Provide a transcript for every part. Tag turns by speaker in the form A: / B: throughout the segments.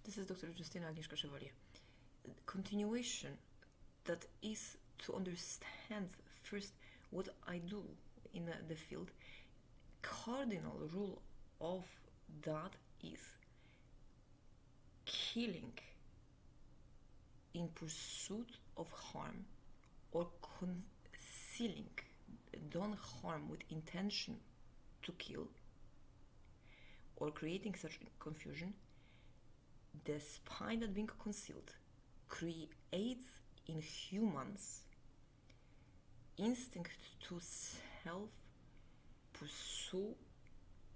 A: This is Dr. Justina Agnieszka Chevalier. Continuation, that is to understand first what I do in the field. Cardinal rule of that is killing in pursuit of harm or concealing done harm with intention to kill or creating such confusion, despite that being concealed, creates in humans instinct to self pursue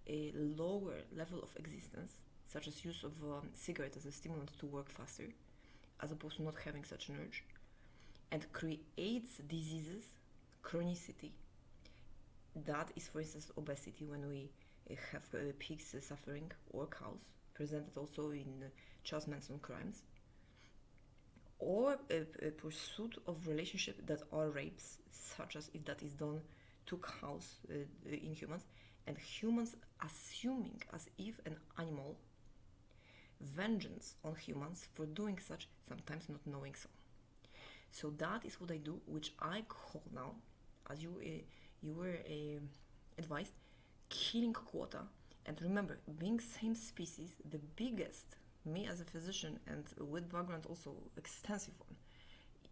A: a lower level of existence, such as use of cigarette as a stimulant to work faster, as opposed to not having such an urge, and creates diseases, chronicity. That is, for instance, obesity, when we have pigs suffering, or cows, presented also in Charles Manson crimes, or a pursuit of relationships that are rapes, such as if that is done to cows in humans, and humans assuming as if an animal vengeance on humans for doing such, sometimes not knowing so. So that is what I do, which I call now, as you were advised, killing quota. And remember, being same species, the biggest, me as a physician and with background also extensive one,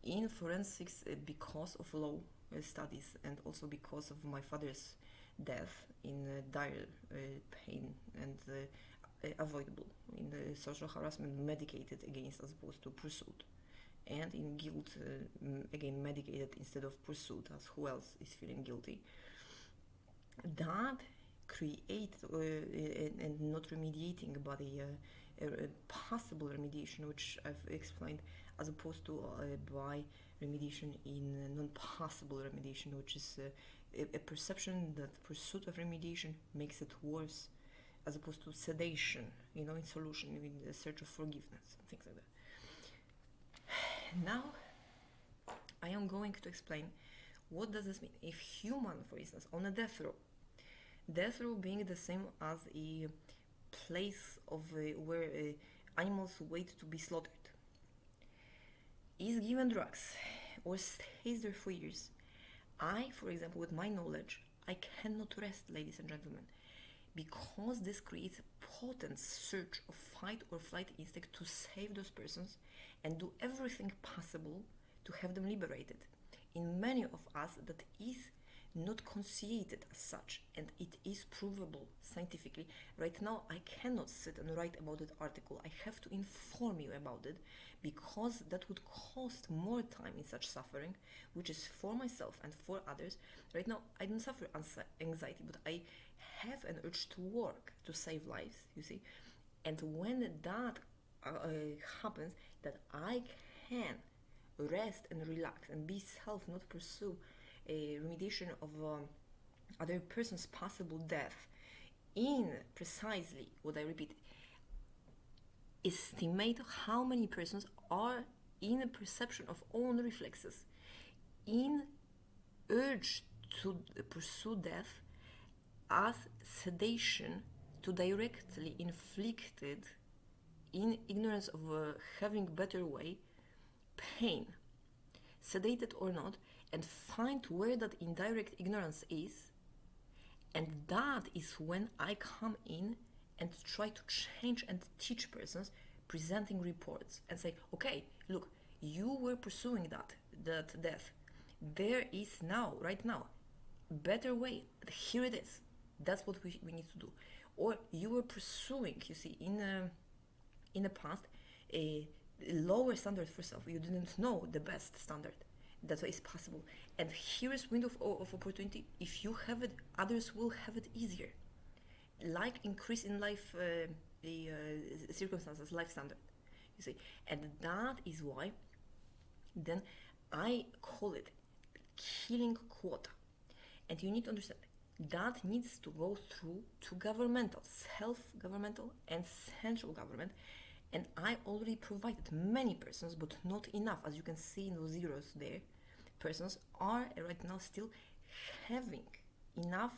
A: in forensics because of law studies and also because of my father's death in dire pain and avoidable, in social harassment medicated against as opposed to pursued, and in guilt again medicated instead of pursued, as who else is feeling guilty. That create and not remediating, but a possible remediation, which I've explained, as opposed to by remediation in non-possible remediation, which is a perception that pursuit of remediation makes it worse, as opposed to sedation, in solution, in the search of forgiveness, and things like that. Now, I am going to explain what does this mean. If human, for instance, on a death row being the same as a place of where animals wait to be slaughtered, is given drugs or stays there for years, I, for example, with my knowledge, I cannot rest, ladies and gentlemen, because this creates a potent surge of fight or flight instinct to save those persons and do everything possible to have them liberated. In many of us, that is not consciated as such, and it is provable scientifically. Right now, I cannot sit and write about that article. I have to inform you about it, because that would cost more time in such suffering, which is for myself and for others. Right now, I don't suffer anxiety, but I have an urge to work, to save lives, you see. And when that happens, that I can rest and relax and be self, not pursue a remediation of other person's possible death, in precisely what I repeat, estimate how many persons are in a perception of own reflexes, in urge to pursue death as sedation to directly inflicted, in ignorance of having better way, pain, sedated or not, and find where that indirect ignorance is. And that is when I come in and try to change and teach persons, presenting reports and say, okay, look, you were pursuing that death. There is now, right now, better way. Here it is. That's what we need to do. Or you were pursuing, you see, in the past, a lower standard for self. You didn't know the best standard. That way is possible. And here is window of opportunity. If you have it, others will have it easier. Like increase in life circumstances, life standard, you see. And that is why then I call it killing quota. And you need to understand, that needs to go through to governmental, self-governmental and central government. And I already provided many persons, but not enough. As you can see in those zeros there, persons are right now still having enough,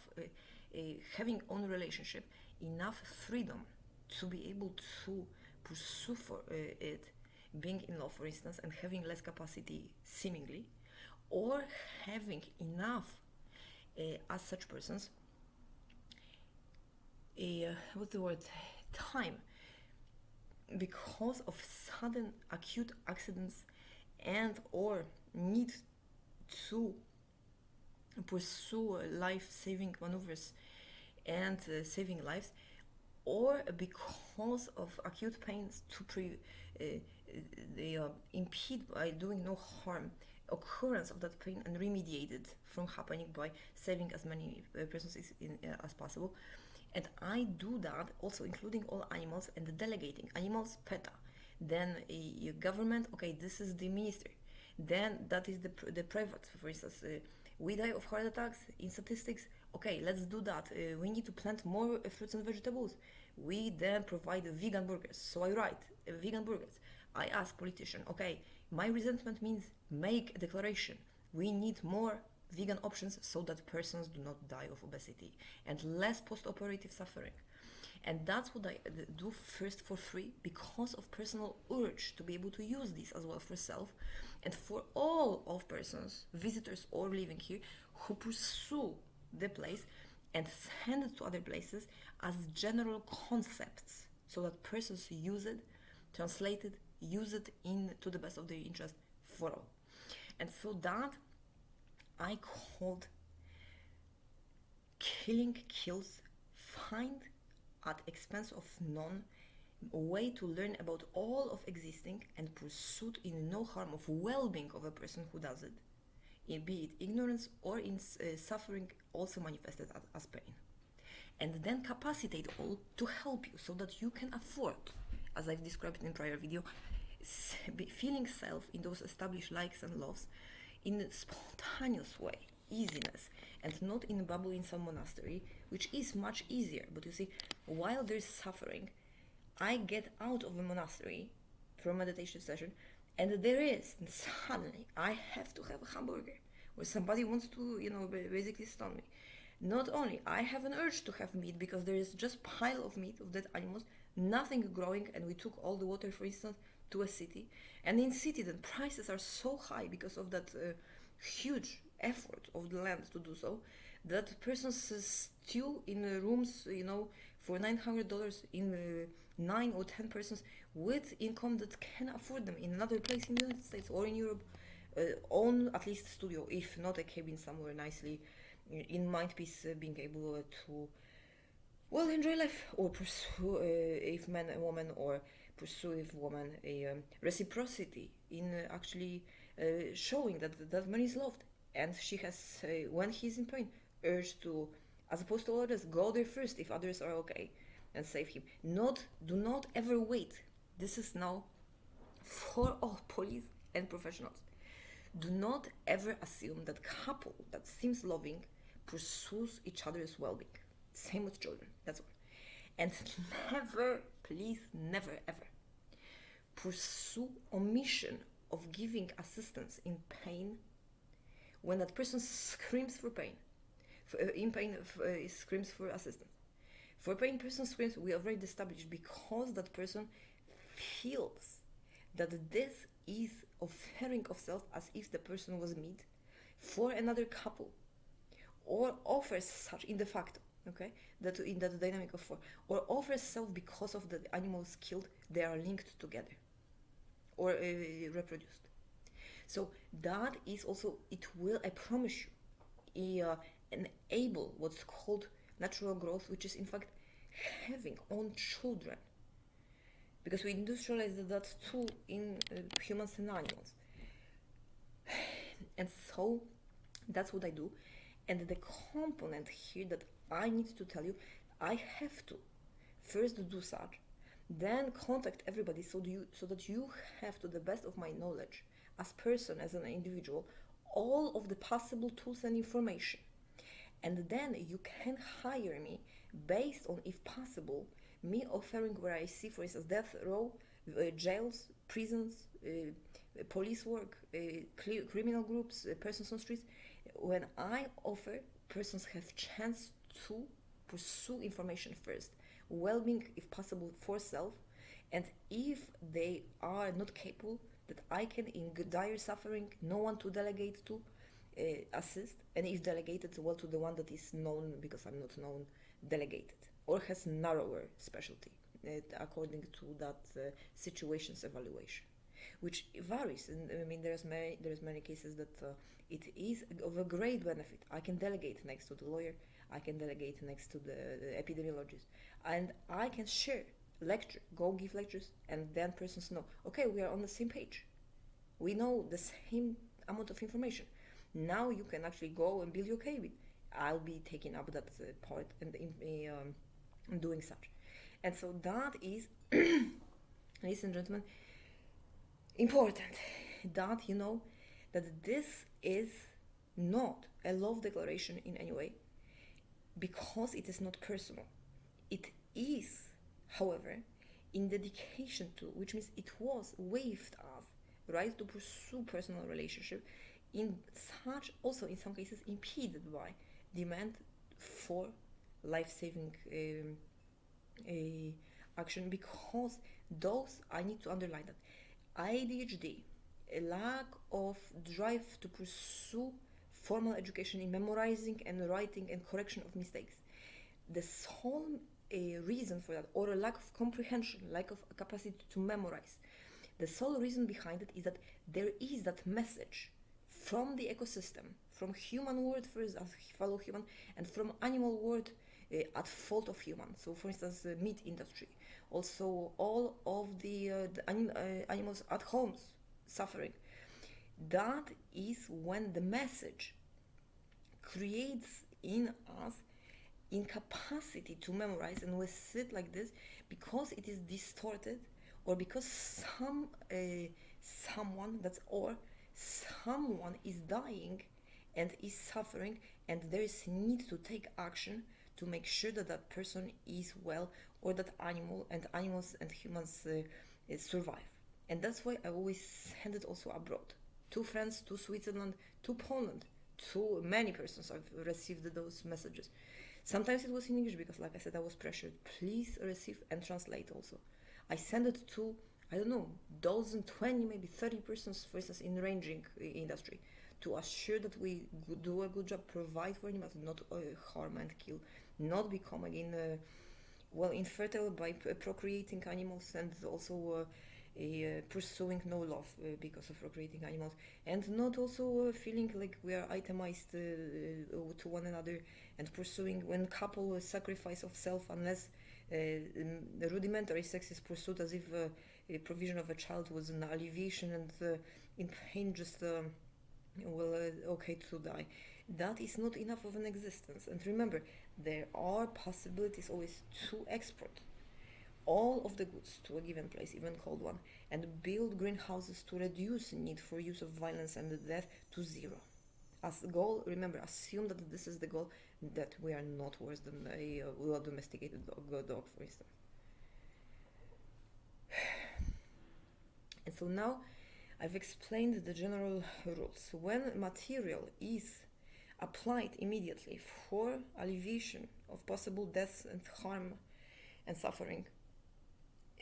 A: having own relationship, enough freedom to be able to pursue for it, being in love, for instance, and having less capacity, seemingly, or having enough as such persons, what's the word, time, because of sudden acute accidents and or need to pursue life-saving maneuvers and saving lives, or because of acute pains to impede by doing no harm occurrence of that pain and remediate it from happening by saving as many persons as possible. And I do that also including all animals and delegating animals, PETA, then a government, okay, this is the minister, then that is the private, for instance, we die of heart attacks in statistics, okay, let's do that, we need to plant more fruits and vegetables, we then provide vegan burgers, so I write vegan burgers. I ask politician, okay, my resentment means make a declaration, we need more vegan options so that persons do not die of obesity and less post-operative suffering. And that's what I do first for free because of personal urge to be able to use this as well for self and for all of persons, visitors or living here, who pursue the place and send it to other places as general concepts so that persons use it, translate it, use it in to the best of their interest for all. And so that I called killing kills, find at expense of none, a way to learn about all of existing and pursuit in no harm of well-being of a person who does it, be it ignorance or in suffering also manifested as pain. And then capacitate all to help you so that you can afford, as I've described in prior video, feeling self in those established likes and loves in a spontaneous way, easiness, and not in a bubble in some monastery, which is much easier. But you see, while there's suffering, I get out of a monastery from a meditation session, and there is, and suddenly I have to have a hamburger, or somebody wants to, basically stun me. Not only I have an urge to have meat because there is just pile of meat of dead animals, nothing growing, and we took all the water, for instance, to a city, and in city the prices are so high because of that huge effort of the land to do so, that persons stew in rooms, for $900 in 9 or 10 persons with income that can afford them in another place in the United States or in Europe, own at least studio, if not a cabin somewhere nicely in mind peace, being able to enjoy life, or pursue if man and woman, or pursue if woman a reciprocity in actually showing that man is loved, and she has when he's in pain urge to, as opposed to others, go there first if others are okay and save him. Do not ever wait. This is now for all police and professionals. Do not ever assume that couple that seems loving pursues each other's well-being. Same with children, that's all. And never, please, never ever pursue omission of giving assistance in pain when that person screams for pain. In pain, screams for assistance. For pain, person screams, we already established, because that person feels that this is offering of self as if the person was meat for another couple, or offers such in de facto, okay, that in that dynamic of four, or offers self because of the animals killed, they are linked together or reproduced. So that is also, it will, I promise you, enable what's called natural growth, which is in fact having own children, because we industrialize that too in humans and animals. And so that's what I do. And the component here that I need to tell you, I have to first do such, then contact everybody so that you have, to the best of my knowledge, as person, as an individual, all of the possible tools and information. And then you can hire me based on, if possible, me offering where I see, for instance, death row, jails, prisons, police work, criminal groups, persons on streets. When I offer, persons have chance to pursue information first, well-being, if possible, for self, And if they are not capable, that I can, in dire suffering, no one to delegate to, assist, and if delegated, well, to the one that is known, because I'm not known, delegated, or has narrower specialty, according to that situation's evaluation, which varies. And I mean, there's many cases that it is of a great benefit. I can delegate next to the lawyer, I can delegate next to the epidemiologist, and I can share lecture, go give lectures, and then persons know, okay, we are on the same page, we know the same amount of information. Now you can actually go and build your case with. I'll be taking up that part and doing such. And so that is, ladies and gentlemen, important that you know that this is not a love declaration in any way, because it is not personal. It is, however, in dedication to, which means it was waived as right to pursue personal relationship, in such, also in some cases impeded by demand for life-saving action, because those, I need to underline that, ADHD, a lack of drive to pursue formal education in memorizing and writing and correction of mistakes, the sole reason for that, or a lack of comprehension, lack of capacity to memorize, the sole reason behind it is that there is that message from the ecosystem, from human world first as fellow human, and from animal world at fault of human. So for instance, the meat industry, also all of the animals at homes suffering. That is when the message creates in us incapacity to memorize, and we sit like this because it is distorted, or because someone, that's or someone is dying and is suffering, and there is need to take action to make sure that that person is well, or that animals and humans survive. And that's why I always send it also abroad, to France, to Switzerland, to Poland, to many persons. I've received those messages. Sometimes it was in English because, like I said, I was pressured. Please receive and translate also. I send it to, I don't know, dozen, 20, maybe 30 persons, for instance, in ranging industry, to assure that we do a good job, provide for animals, not harm and kill, not become again, infertile by procreating animals, and also pursuing no love because of procreating animals, and not also feeling like we are itemized to one another, and pursuing when couple sacrifice of self, unless the rudimentary sex is pursued as if a provision of a child was an alleviation, and in pain just okay to die. That is not enough of an existence. And remember, there are possibilities always to export all of the goods to a given place, even cold one, and build greenhouses to reduce the need for use of violence and the death to zero. As a goal, remember, assume that this is the goal, that we are not worse than a well-domesticated dog, for instance. And so now I've explained the general rules. When material is applied immediately for alleviation of possible deaths and harm and suffering,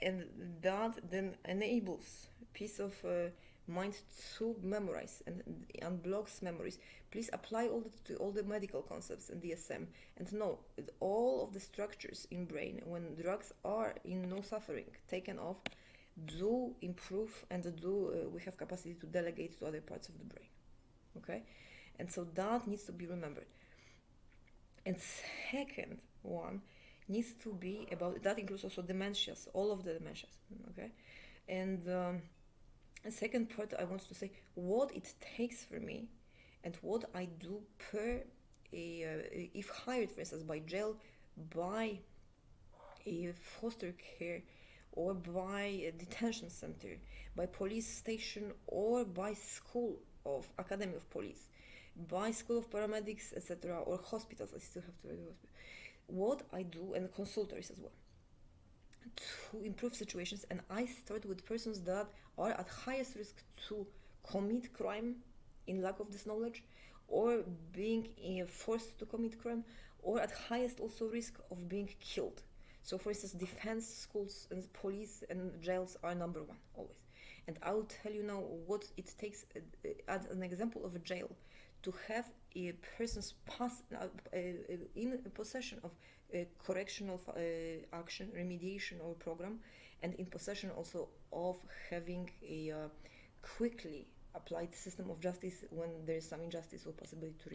A: and that then enables peace of mind to memorize and unblocks memories, please apply to all the medical concepts and DSM, and know that all of the structures in brain, when drugs are in no suffering taken off, do improve, and we have capacity to delegate to other parts of the brain. Okay, and so that needs to be remembered. And second one needs to be about, that includes also dementias, all of the dementias. Okay, and the second part I want to say what it takes for me, and what I do per if hired, for instance, by jail, by a foster care, or by a detention center, by police station, or by school of academy of police, by school of paramedics, etc., or hospitals. I still have to do what I do, and consultors as well, to improve situations. And I start with persons that are at highest risk to commit crime in lack of this knowledge, or being forced to commit crime, or at highest also risk of being killed. So, for instance, defense, schools, and police and jails are number one always. And I will tell you now what it takes as an example of a jail to have a person's in possession of correctional action, remediation, or program, and in possession also of having a quickly applied system of justice when there is some injustice or possibility to